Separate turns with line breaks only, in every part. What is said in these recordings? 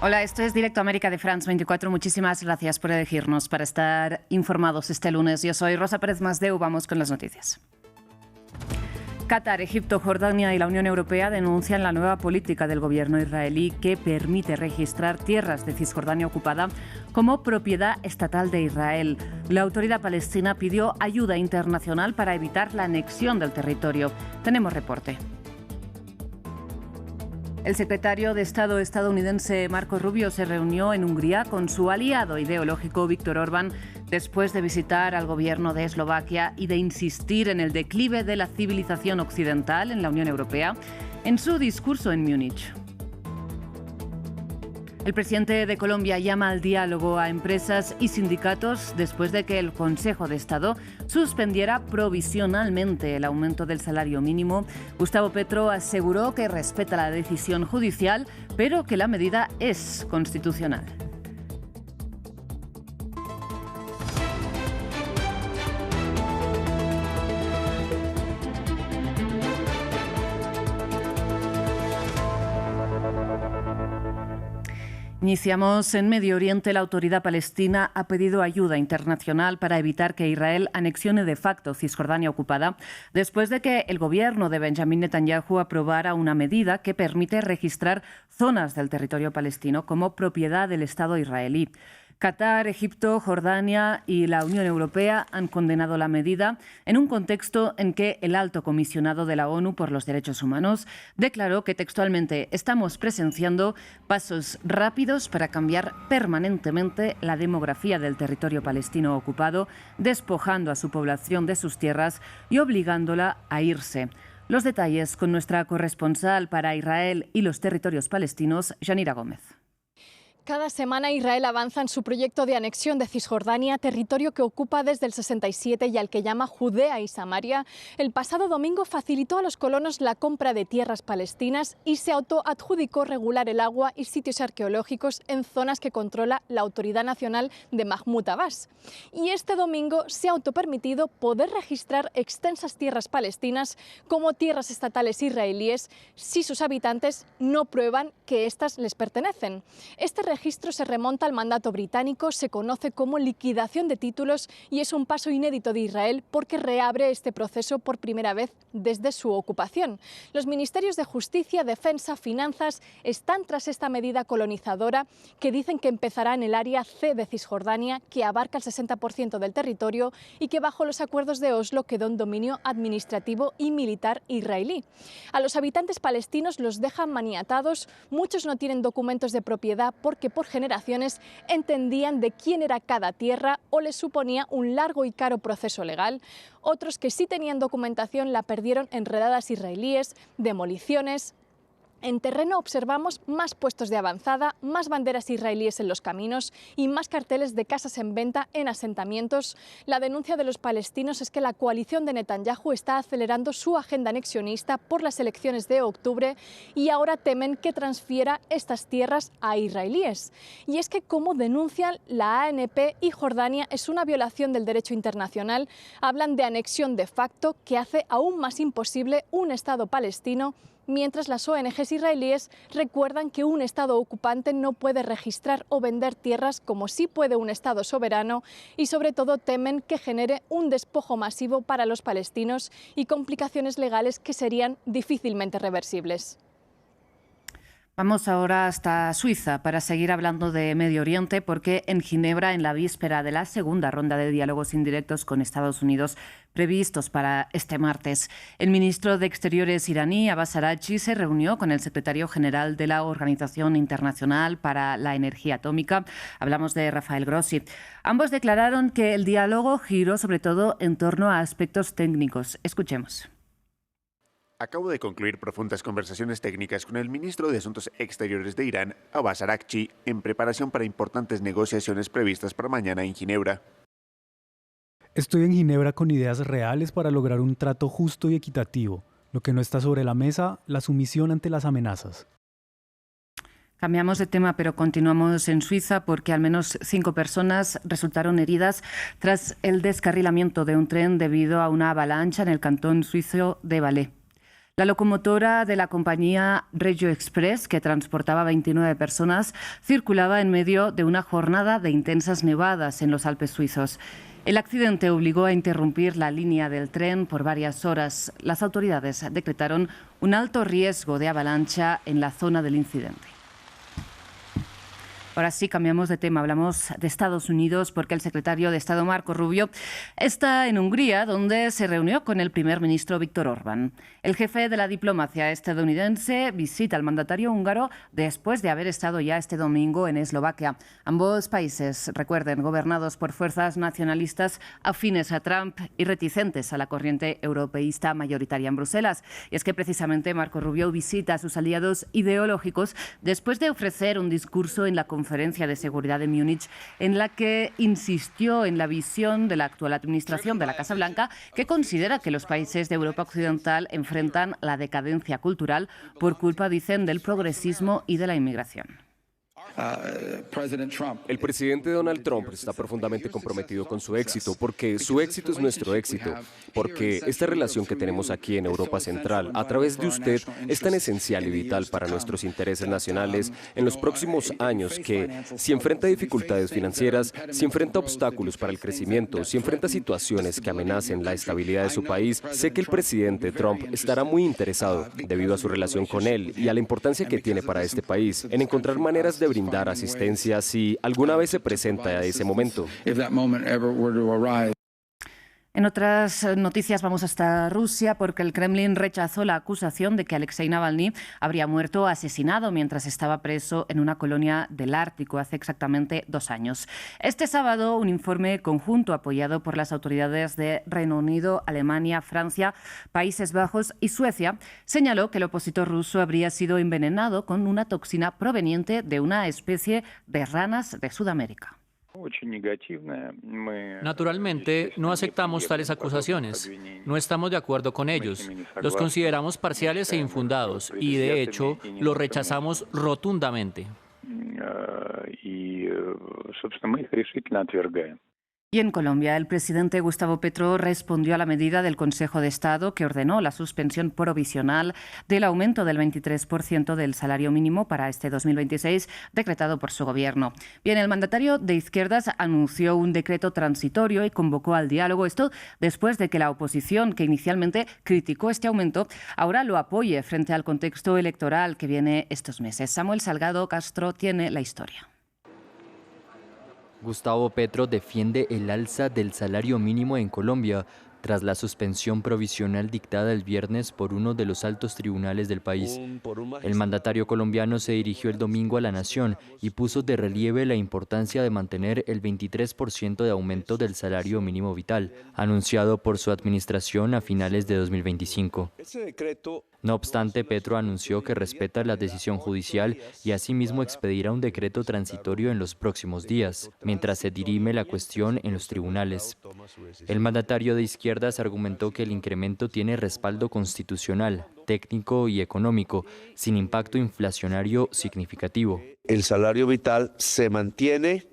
Hola, esto es Directo América de France 24. Muchísimas gracias por elegirnos para estar informados este lunes. Yo soy Rosa Pérez Masdeu. Vamos con las noticias. Qatar, Egipto, Jordania y la Unión Europea denuncian la nueva política del gobierno israelí que permite registrar tierras de Cisjordania ocupada como propiedad estatal de Israel. La autoridad palestina pidió ayuda internacional para evitar la anexión del territorio. Tenemos reporte. El secretario de Estado estadounidense Marco Rubio se reunió en Hungría con su aliado ideológico Viktor Orbán después de visitar al gobierno de Eslovaquia y de insistir en el declive de la civilización occidental en la Unión Europea en su discurso en Múnich. El presidente de Colombia llama al diálogo a empresas y sindicatos después de que el Consejo de Estado suspendiera provisionalmente el aumento del salario mínimo. Gustavo Petro aseguró que respeta la decisión judicial, pero que la medida es constitucional. Iniciamos en Medio Oriente. La autoridad palestina ha pedido ayuda internacional para evitar que Israel anexione de facto Cisjordania ocupada, después de que el gobierno de Benjamín Netanyahu aprobara una medida que permite registrar zonas del territorio palestino como propiedad del Estado israelí. Qatar, Egipto, Jordania y la Unión Europea han condenado la medida en un contexto en que el alto comisionado de la ONU por los Derechos Humanos declaró que textualmente estamos presenciando pasos rápidos para cambiar permanentemente la demografía del territorio palestino ocupado, despojando a su población de sus tierras y obligándola a irse. Los detalles con nuestra corresponsal para Israel y los territorios palestinos, Yanira Gómez.
Cada semana Israel avanza en su proyecto de anexión de Cisjordania, territorio que ocupa desde el 67 y al que llama Judea y Samaria. El pasado domingo facilitó a los colonos la compra de tierras palestinas y se autoadjudicó regular el agua y sitios arqueológicos en zonas que controla la Autoridad Nacional de Mahmoud Abbas. Y este domingo se ha autopermitido poder registrar extensas tierras palestinas como tierras estatales israelíes si sus habitantes no prueban que éstas les pertenecen. Este registro se remonta al mandato británico, se conoce como liquidación de títulos y es un paso inédito de Israel porque reabre este proceso por primera vez desde su ocupación. Los ministerios de Justicia, Defensa, Finanzas están tras esta medida colonizadora que dicen que empezará en el área C de Cisjordania, que abarca el 60% del territorio y que bajo los acuerdos de Oslo quedó en dominio administrativo y militar israelí. A los habitantes palestinos los dejan maniatados, muchos no tienen documentos de propiedad porque por generaciones entendían de quién era cada tierra o les suponía un largo y caro proceso legal. Otros que sí tenían documentación la perdieron en redadas israelíes, demoliciones. En terreno observamos más puestos de avanzada, más banderas israelíes en los caminos y más carteles de casas en venta en asentamientos. La denuncia de los palestinos es que la coalición de Netanyahu está acelerando su agenda anexionista por las elecciones de octubre y ahora temen que transfiera estas tierras a israelíes. Y es que, como denuncian la ANP y Jordania, es una violación del derecho internacional. Hablan de anexión de facto que hace aún más imposible un Estado palestino, mientras las ONGs israelíes recuerdan que un Estado ocupante no puede registrar o vender tierras como sí puede un Estado soberano y sobre todo temen que genere un despojo masivo para los palestinos y complicaciones legales que serían difícilmente reversibles.
Vamos ahora hasta Suiza para seguir hablando de Medio Oriente, porque en Ginebra, en la víspera de la segunda ronda de diálogos indirectos con Estados Unidos previstos para este martes, el ministro de Exteriores iraní, Abbas Araghchi, se reunió con el secretario general de la Organización Internacional para la Energía Atómica. Hablamos de Rafael Grossi. Ambos declararon que el diálogo giró sobre todo en torno a aspectos técnicos. Escuchemos.
Acabo de concluir profundas conversaciones técnicas con el ministro de Asuntos Exteriores de Irán, Abbas Araghchi, en preparación para importantes negociaciones previstas para mañana en Ginebra.
Estoy en Ginebra con ideas reales para lograr un trato justo y equitativo. Lo que no está sobre la mesa, la sumisión ante las amenazas.
Cambiamos de tema, pero continuamos en Suiza porque al menos 5 personas resultaron heridas tras el descarrilamiento de un tren debido a una avalancha en el cantón suizo de Valais. La locomotora de la compañía Regio Express, que transportaba 29 personas, circulaba en medio de una jornada de intensas nevadas en los Alpes suizos. El accidente obligó a interrumpir la línea del tren por varias horas. Las autoridades decretaron un alto riesgo de avalancha en la zona del incidente. Ahora sí, cambiamos de tema. Hablamos de Estados Unidos porque el secretario de Estado Marco Rubio está en Hungría, donde se reunió con el primer ministro Viktor Orbán. El jefe de la diplomacia estadounidense visita al mandatario húngaro después de haber estado ya este domingo en Eslovaquia. Ambos países, recuerden, gobernados por fuerzas nacionalistas afines a Trump y reticentes a la corriente europeísta mayoritaria en Bruselas. Y es que precisamente Marco Rubio visita a sus aliados ideológicos después de ofrecer un discurso en la Conferencia de Seguridad de Múnich, en la que insistió en la visión de la actual administración de la Casa Blanca, que considera que los países de Europa Occidental enfrentan la decadencia cultural por culpa, dicen, del progresismo y de la inmigración.
El presidente Donald Trump está profundamente comprometido con su éxito, porque su éxito es nuestro éxito, porque esta relación que tenemos aquí en Europa Central, a través de usted, es tan esencial y vital para nuestros intereses nacionales en los próximos años que, si enfrenta dificultades financieras, si enfrenta obstáculos para el crecimiento, si enfrenta situaciones que amenacen la estabilidad de su país, sé que el presidente Trump estará muy interesado, debido a su relación con él y a la importancia que tiene para este país, en encontrar maneras de brindar asistencia si alguna vez se presenta ese momento.
En otras noticias vamos hasta Rusia porque el Kremlin rechazó la acusación de que Alexei Navalny habría muerto asesinado mientras estaba preso en una colonia del Ártico hace exactamente 2 años. Este sábado, un informe conjunto apoyado por las autoridades de Reino Unido, Alemania, Francia, Países Bajos y Suecia señaló que el opositor ruso habría sido envenenado con una toxina proveniente de una especie de ranas de Sudamérica.
Naturalmente, no aceptamos tales acusaciones. No estamos de acuerdo con ellos. Los consideramos parciales e infundados y, de hecho, los rechazamos rotundamente.
Y en Colombia, el presidente Gustavo Petro respondió a la medida del Consejo de Estado que ordenó la suspensión provisional del aumento del 23% del salario mínimo para este 2026, decretado por su gobierno. Bien, el mandatario de izquierdas anunció un decreto transitorio y convocó al diálogo. Esto después de que la oposición, que inicialmente criticó este aumento, ahora lo apoye frente al contexto electoral que viene estos meses. Samuel Salgado Castro tiene la historia.
Gustavo Petro defiende el alza del salario mínimo en Colombia tras la suspensión provisional dictada el viernes por uno de los altos tribunales del país. El mandatario colombiano se dirigió el domingo a la nación y puso de relieve la importancia de mantener el 23% de aumento del salario mínimo vital, anunciado por su administración a finales de 2025. No obstante, Petro anunció que respeta la decisión judicial y asimismo expedirá un decreto transitorio en los próximos días, mientras se dirime la cuestión en los tribunales. El mandatario de izquierdas argumentó que el incremento tiene respaldo constitucional, técnico y económico, sin impacto inflacionario significativo.
El salario vital se mantiene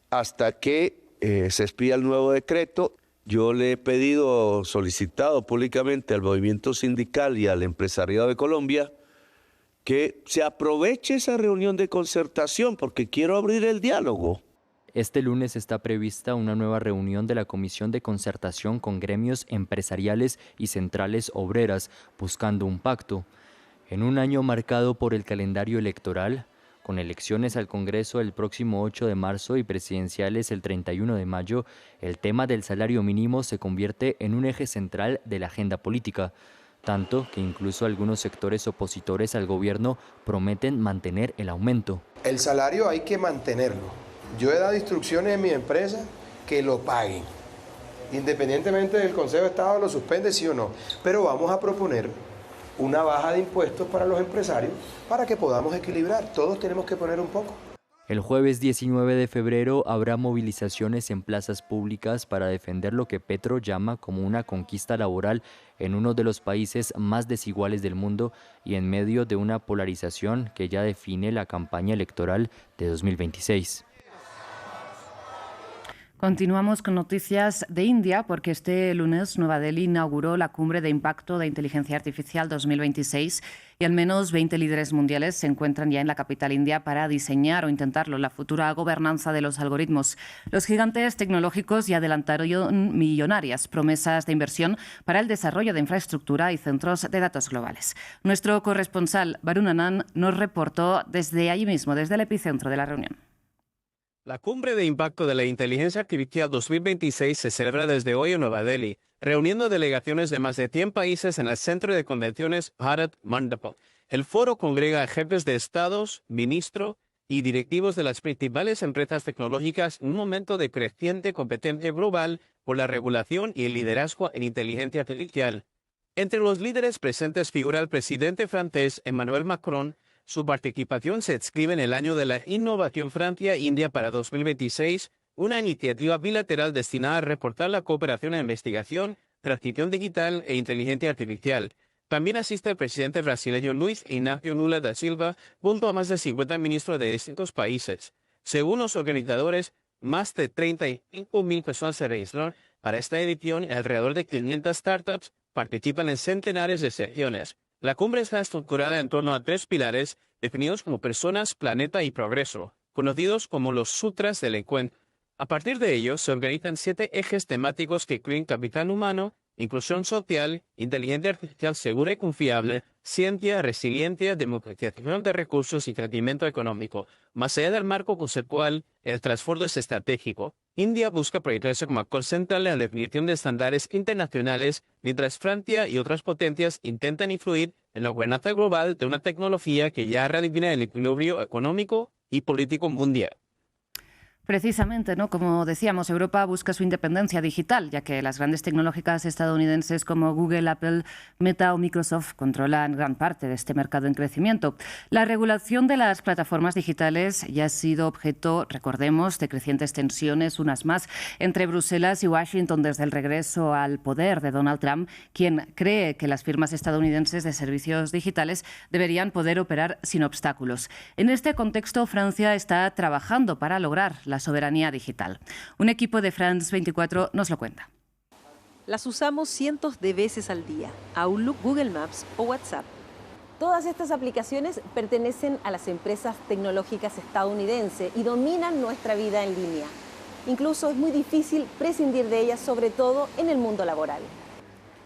hasta que se expida el nuevo decreto. Yo le he solicitado públicamente al movimiento sindical y al empresariado de Colombia que se aproveche esa reunión de concertación porque quiero abrir el diálogo.
Este lunes está prevista una nueva reunión de la Comisión de Concertación con gremios empresariales y centrales obreras, buscando un pacto. En un año marcado por el calendario electoral, con elecciones al Congreso el próximo 8 de marzo y presidenciales el 31 de mayo, el tema del salario mínimo se convierte en un eje central de la agenda política, tanto que incluso algunos sectores opositores al gobierno prometen mantener el aumento.
El salario hay que mantenerlo. Yo he dado instrucciones en mi empresa que lo paguen, independientemente del Consejo de Estado lo suspende sí o no, pero vamos a proponer una baja de impuestos para los empresarios para que podamos equilibrar, todos tenemos que poner un poco.
El jueves 19 de febrero habrá movilizaciones en plazas públicas para defender lo que Petro llama como una conquista laboral en uno de los países más desiguales del mundo y en medio de una polarización que ya define la campaña electoral de 2026.
Continuamos con noticias de India porque este lunes Nueva Delhi inauguró la Cumbre de Impacto de Inteligencia Artificial 2026 y al menos 20 líderes mundiales se encuentran ya en la capital india para diseñar o intentarlo la futura gobernanza de los algoritmos. Los gigantes tecnológicos ya adelantaron millonarias promesas de inversión para el desarrollo de infraestructura y centros de datos globales. Nuestro corresponsal Varun Anand nos reportó desde allí mismo, desde el epicentro de la reunión.
La Cumbre de Impacto de la Inteligencia Artificial 2026 se celebra desde hoy en Nueva Delhi, reuniendo delegaciones de más de 100 países en el Centro de Convenciones Bharat Mandapa. El foro congrega a jefes de estados, ministros y directivos de las principales empresas tecnológicas en un momento de creciente competencia global por la regulación y el liderazgo en inteligencia artificial. Entre los líderes presentes figura el presidente francés Emmanuel Macron. Su participación se inscribe en el Año de la Innovación Francia-India para 2026, una iniciativa bilateral destinada a reforzar la cooperación en investigación, transición digital e inteligencia artificial. También asiste el presidente brasileño Luiz Inácio Lula da Silva, junto a más de 50 ministros de distintos países. Según los organizadores, más de 35.000 personas se registraron para esta edición y alrededor de 500 startups participan en centenares de secciones. La cumbre está estructurada en torno a 3 pilares definidos como personas, planeta y progreso, conocidos como los sutras del encuentro. A partir de ellos se organizan 7 ejes temáticos que incluyen capital humano, inclusión social, inteligencia artificial segura y confiable, ciencia, resiliencia, democratización de recursos y crecimiento económico. Más allá del marco conceptual, el trasfondo es estratégico. India busca proyectarse como actor central en la definición de estándares internacionales, mientras Francia y otras potencias intentan influir en la gobernanza global de una tecnología que ya redefine el equilibrio económico y político mundial.
Precisamente, ¿no? Como decíamos, Europa busca su independencia digital, ya que las grandes tecnológicas estadounidenses como Google, Apple, Meta o Microsoft controlan gran parte de este mercado en crecimiento. La regulación de las plataformas digitales ya ha sido objeto, recordemos, de crecientes tensiones, unas más, entre Bruselas y Washington desde el regreso al poder de Donald Trump, quien cree que las firmas estadounidenses de servicios digitales deberían poder operar sin obstáculos. En este contexto, Francia está trabajando para lograr la soberanía digital. Un equipo de France 24 nos lo cuenta.
Las usamos cientos de veces al día, Outlook, Google Maps o WhatsApp. Todas estas aplicaciones pertenecen a las empresas tecnológicas estadounidenses y dominan nuestra vida en línea. Incluso es muy difícil prescindir de ellas, sobre todo en el mundo laboral.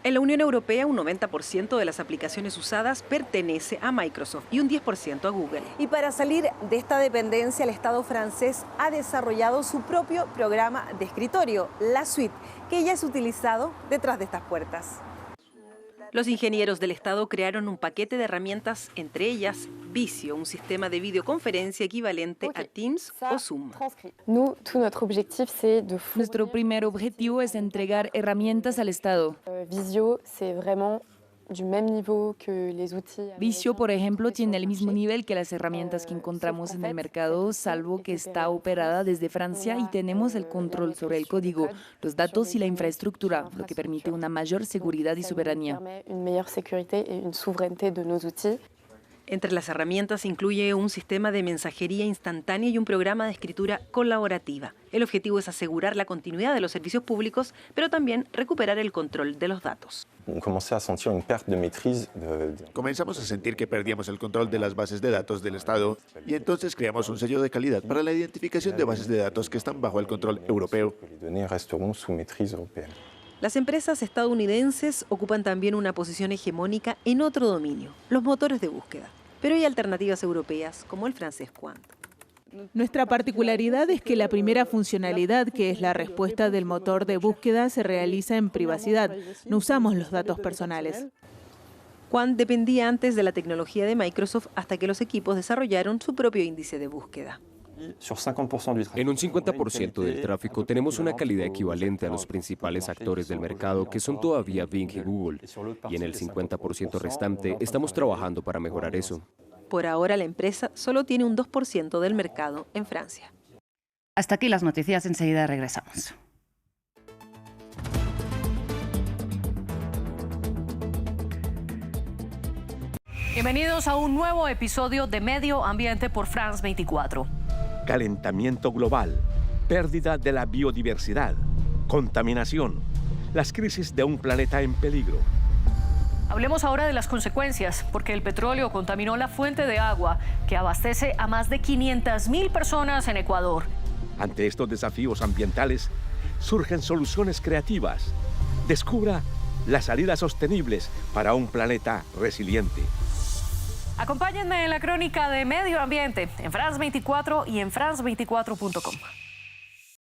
En la Unión Europea, un 90% de las aplicaciones usadas pertenece a Microsoft y un 10% a Google. Y para salir de esta dependencia, el Estado francés ha desarrollado su propio programa de escritorio, la Suite, que ya es utilizado detrás de estas puertas. Los ingenieros del Estado crearon un paquete de herramientas, entre ellas Visio, un sistema de videoconferencia equivalente a Teams o Zoom.
Nuestro primer objetivo es entregar herramientas al Estado. Visio, por ejemplo, tiene el mismo nivel que las herramientas que encontramos en el mercado, salvo que está operada desde Francia y tenemos el control sobre el código, los datos y la infraestructura, lo que permite una mayor seguridad y soberanía.
Entre las herramientas incluye un sistema de mensajería instantánea y un programa de escritura colaborativa. El objetivo es asegurar la continuidad de los servicios públicos, pero también recuperar el control de los datos.
Comenzamos a sentir que perdíamos el control de las bases de datos del Estado y entonces creamos un sello de calidad para la identificación de bases de datos que están bajo el control europeo.
Las empresas estadounidenses ocupan también una posición hegemónica en otro dominio, los motores de búsqueda. Pero hay alternativas europeas, como el francés Qwant.
Nuestra particularidad es que la primera funcionalidad, que es la respuesta del motor de búsqueda, se realiza en privacidad. No usamos los datos personales.
Qwant dependía antes de la tecnología de Microsoft hasta que los equipos desarrollaron su propio índice de búsqueda.
En un 50% del tráfico tenemos una calidad equivalente a los principales actores del mercado, que son todavía Bing y Google. Y en el 50% restante estamos trabajando para mejorar eso.
Por ahora, la empresa solo tiene un 2% del mercado en Francia.
Hasta aquí las noticias, enseguida regresamos.
Bienvenidos a un nuevo episodio de Medio Ambiente por France 24.
Calentamiento global, pérdida de la biodiversidad, contaminación, las crisis de un planeta en peligro.
Hablemos ahora de las consecuencias, porque el petróleo contaminó la fuente de agua que abastece a más de 500.000 personas en Ecuador.
Ante estos desafíos ambientales, surgen soluciones creativas. Descubra las salidas sostenibles para un planeta resiliente.
Acompáñenme en la crónica de Medio Ambiente en France 24 y en france24.com.